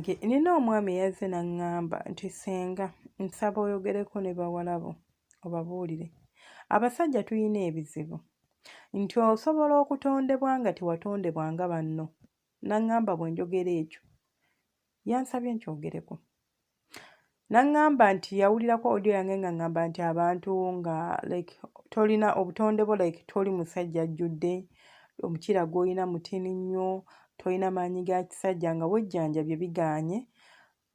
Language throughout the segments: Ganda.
bange nina omwami yazze n'aŋŋamba nti senga nsaba oyogereko ne bawala bo obabuulire abasajja tulina ebizibu nti osobola okutondebwa nga tewatondebwa nga banno. N'aŋŋamba bwe njogera ekyo yansabye nkyogereko. N'aŋŋamba nti yawulirako audio yange nga ŋŋamba nti abantu nga like tolina obutonde bwo like toli musajja ajjudde, omukira gw'olina mutini nnyo, tolina maanyi ga kisajja nga wejjanjabye bigaanye.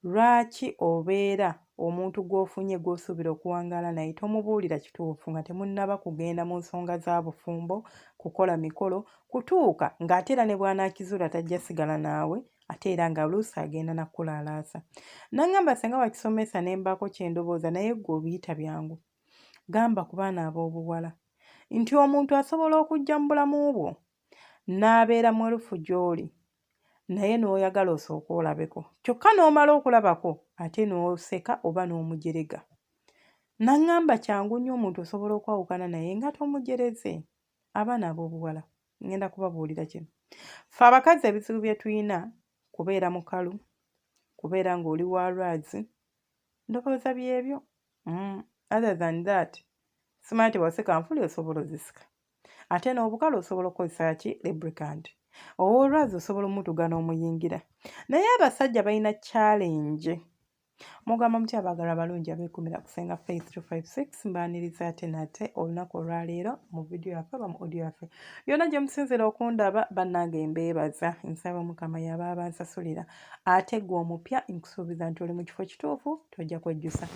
Lwaki obeera omuntu gw'ofunye gw'osuubira okuwangaala naye tomubuulira kituufu nga temunnaba kugenda mu nsonga za bufumbo, kukola mikolo, kutuuka ng'ate era ne bw'anaakizuula tajja sigala naawe ate era nga oluusi agenda nakulaalaasa. N'aŋŋamba singa wakisomesa ne mbaako kye ndowooza naye ggwe obiyita byangu. Gamba ku baana ab'obuwala nti omuntu asobola okujja mu bulamu bwo n'abeera mwerufu gy'oli naye n'oyagala osooka olabeko kyokka n'omala okulabako ate n'oseka oba n'omujerega. N'aŋŋamba kyangu nnyo omuntu osobola okwawukana naye nga tomujereze. Abaana ab'obuwala ngenda kubabuulira kino. Ffe abakazi ebizibu bye tulina kubeera mukalu, kubeera ng'oli wa lwazi, ndowooza byebyo. Other than that simanyi tewaseka nfuli osobola ozisika. Ate n'obukalu osobola okukozesa ki lubricant. Ow'olwazi osobola omutuga n'omuyingira. Naye abasajja balina challenge. Mugamba muti abaagala abalungi abeekumira kusenga Faith 256 mbaaniriza ate nate olunaku olwaleero mu vidiyo yaffe oba mu audio yaffe. Yonna gye musinzira okundaba bannange mbeebaza nsaba Mukama yaba abansasulira. Ate ggwe omupya nkusuubiza nti oli mu kifo kituufu tojja kwejjusa.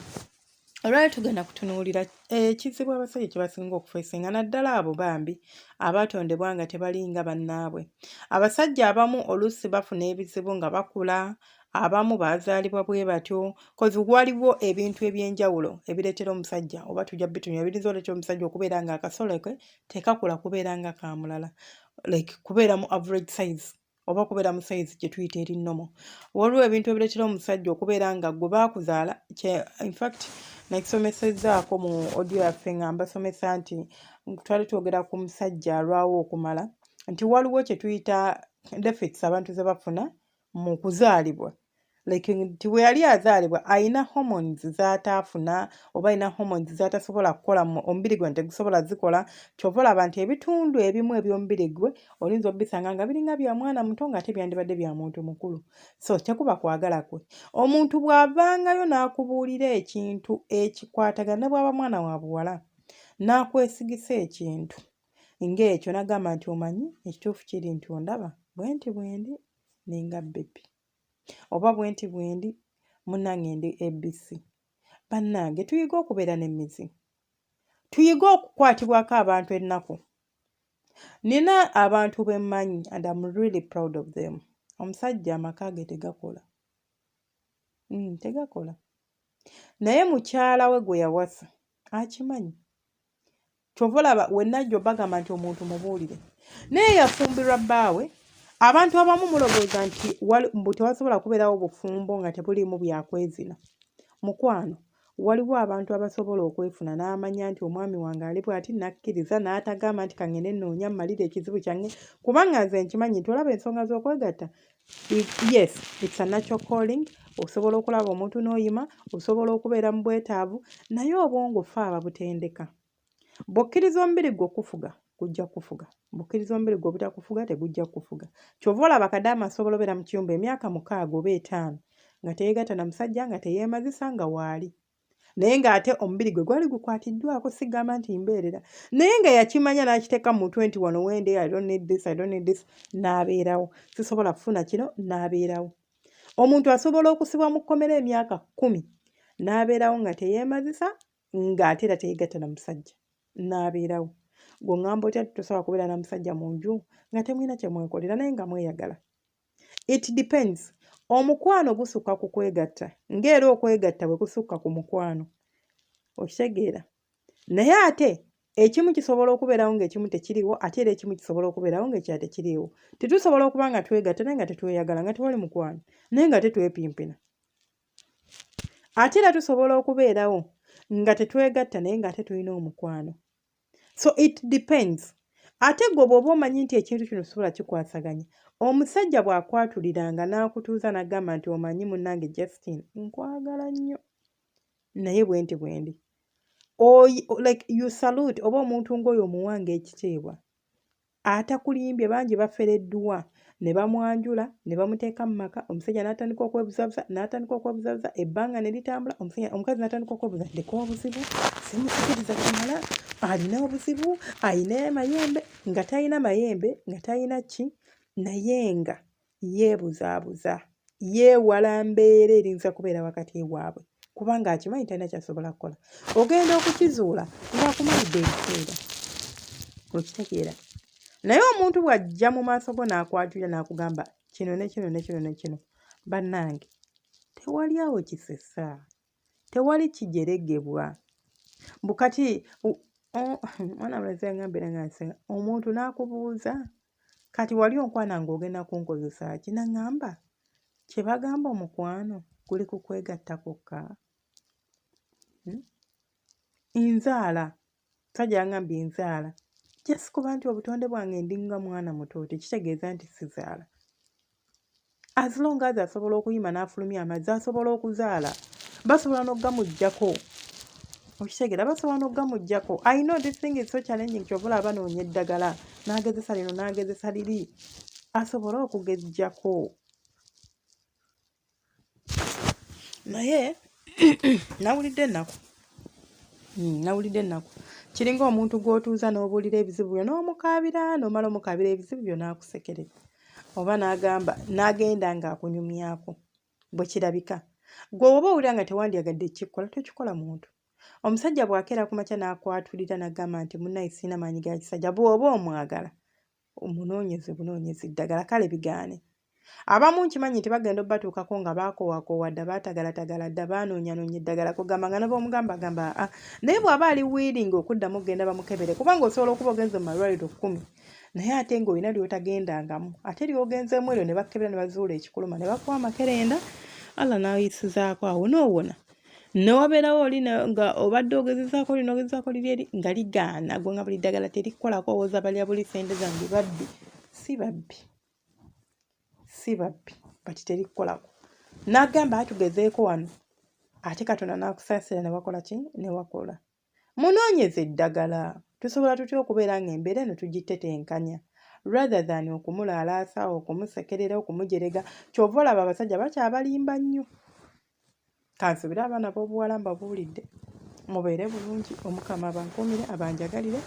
Olwali tugenda kutunuulira ekizibu abasajja kye basinga okufeesinga naddala abo bambi abatondebwa nga tebalinga bannaabwe. Abasajja abamu oluusi bafuna ebizibu nga bakula, abamu baazaalibwa bwe batyo, kozi waliwo ebintu eby'enjawulo ebireetera omusajja oba tujja bitunya ebiriza oleetera omusajja okubeera nga akasolo ke tekakula kubeera nga ka mulala, like kubeera mu average size oba kubeera mu size gye tuyita eri nnomo. Waliwo ebintu ebireetera omusajja okubeera nga gwe baakuzaala in fact nakisomesezzaako mu audio yaffe nga mbasomesa nti twali twogera ku musajja alwawo okumala nti waliwo kye tuyita defects abantu ze bafuna mu kuzaalibwa. Like nti bwe yali azaalibwa alina hormones z'ataafuna oba alina hormones z'atasobola kukola omubiri gwe tegusobola zikola. Kyova olaba nti ebitundu ebimu eby'omubiri gwe oyinza obisanga nga biringa bya mwana muto nga ate byandibadde bya muntu mukulu. So tekuba kwagala kwe. Omuntu bw'avangayo n'akubuulira ekintu ekikwatagana ne bw'aba mwana wa buwala n'akwesigisa ekintu ng'ekyo n'agamba nti omanyi ekituufu kiri nti ondaba bwenti bwendi ninga bbebi oba bwenti bwendi munnange ndi ABC. Bannange tuyige okubeera n'emmizi, tuyige okukwatibwako abantu ennaku. Nina abantu be mmanyi and I'm really proud of them. Omusajja amaka ge tegakola. Tegakola. Naye mukyala we gwe yawasa akimanyi. Kyova olaba wennajja obagamba nti omuntu mubuulire. Naye yafumbirwa bbaawe. Abantu abamu mulowooza nti tewasobola kubeerawo bufumbo nga tebuliimu byakwezina. Mukwano, waliwo abantu abasobola okwefuna n'amanya nti omwami wange ali bw'ati nakkiriza n'atagamba nti kangende nnoonya mmalire ekizibu kyange kubanga nze nkimanyi nti olaba ensonga z'okwegatta. Yes, it's a natural calling. Osobola okulaba omuntu n'oyima, osobola okubeera mu bwetaavu, naye obwongo ffe ababutendeka. Bw'okkiriza omubiri gwe okufuga, gujja kufuga. Bw'okkiriza omubiri gwe obutakufuga, tegujja kufuga. Kyova olaba Kadaama asobola obeera mu kiyumba emyaka 6 oba 5 nga teyeegatta na musajja nga teyeemazisa nga waali. Naye ng'ate omubiri gwe gwali gukwatiddwako sigamba nti mbeerera. Naye nga yakimanya n'akiteeka mu 21 wende I don't need this, n'abeerawo. Sisobola kufuna kino, n'abeerawo. Omuntu asobola okusibwa mu kkomera emyaka 10 n'abeerawo nga teyeemazisa ng'ate era teyeegatta na musajja. N'abeerawo. Gwe ngamba otya tosobola kubeera na musajja mu nju nga temulina kye mwekolera naye nga mweyagala. It depends. Omukwano gusukka ku kwegatta ng'era okwegatta bwe kusukka ku mukwano. Okitegeera? Naye ate ekimu kisobola okubeerawo ng'ekimu tekiriwo ate era ekimu kisobola okubeerawo ng'ekirala tekiriwo. Tetusobola okuba nga twegatta naye nga tetweyagala nga tewali mukwano naye nga tetwepimpina. Ate era tusobola okubeerawo nga tetwegatta naye nga ate tulina omukwano. So it depends. ate gwe bw'oba omanyi nti ekintu kino sobola kikwasaganya omusajja bw'akwatuliranga n'akutuuza n'agamba nti omanyi munnange Justine nkwagala nnyo naye bwenti bwendi like you salute oba omuntu ng'oyo omuwanga ekitiibwa atakulimbye bangi bafereddwa ne bamwanjula ne bamuteeka mu maka omusajja n'atandika okwebuzabuza ebbanga ne litambula omukazi n'atandika okwebuza ndeka obuzibu simusikiriza kumala alina obuzibu ayina amayembe nga talina mayembe nga talina ki naye nga yeebuzaabuza yeewala mbeera erinza kubeera wakati waabwe kubanga akimanyi talina kyasobola kukola ogenda okukizuula ng'akumalidde ebiseera okitegeera naye omuntu bw'ajja mu maaso go n'akwatulira n'akugamba kino ne kino ne kino ne kino bannange tewali awo kisesa tewali kijeregebwa bukati mwana mulazi yangambira nga nsenga omuntu n'akubuuza kati wali onkwana ng'ogenda kunkozesa ki naŋŋamba kye bagamba omukwano guli ku kwegatta kwokka nzaala sajja yangambye nzaala just kuba nti obutonde bwange ndinga mwana muto tekitegeeza nti sizaala as long as asobola okuyima n'afulumya amazzi asobola okuzaala basobola n'ogamuggyako okitegeera basobola n'ogamuggyako I know this thing is so challenging ky'obola abanoonya eddagala n'agezesa lino n'agezesa liri asobola okugejjako naye nawulidde ennaku kiringa omuntu gw'otuuza n'obuulira ebizibu byo n'omukaabira n'omala omukaabira ebizibu byo n'akusekerera oba n'agenda ng'akunyumyako bwe kirabika gwe oba owulira nga tewandyagadde kikkola tokikola muntu omusajja bw'akeera ku makya n'akwatulira n'agamba nti munnaye sirina maanyi ga kisajja bw'oba omwagala bunoonyezi ddagala kale bigaane abamu nkimanyi nti bagenda obbatuukako nga baakoowaakoowa dda baatagalataagala dda baanoonyanoonya eddagala kugamba nga nabo omugamba agamba naye bw'aba ali wiiringa okuddamu okugenda bamukebere kubanga osobola okuba ogenze mu malwaliro 10 naye ate ng'olina ly'otagendangamu ate ly'ogenzeemu eryo ne bakkebera ne bazuula ekikuluma ne bakuwa amakerenda alla n'ayisizaako awo n'owona newabeerawo oli nga obadde ogezezaako liri eri nga ligaana gwe nga buli ddagala terikkolako owooza balya buli sente zange babbi si babbi bati terikkolako n'agamba atugezeeko wano ate Katonda n'akusaasira ne wakola ki ne wakola munoonyeze eddagala tusobola tutya okubeera ng'embeera eno tugitetenkanya rather than okumulaalaasa okumusekerera okumujerega kyova olaba abasajja bakyabalimba nnyo kansubire abaana b'obuwala mbabuulidde mubeere bulungi omukama abankuumire abanjagalire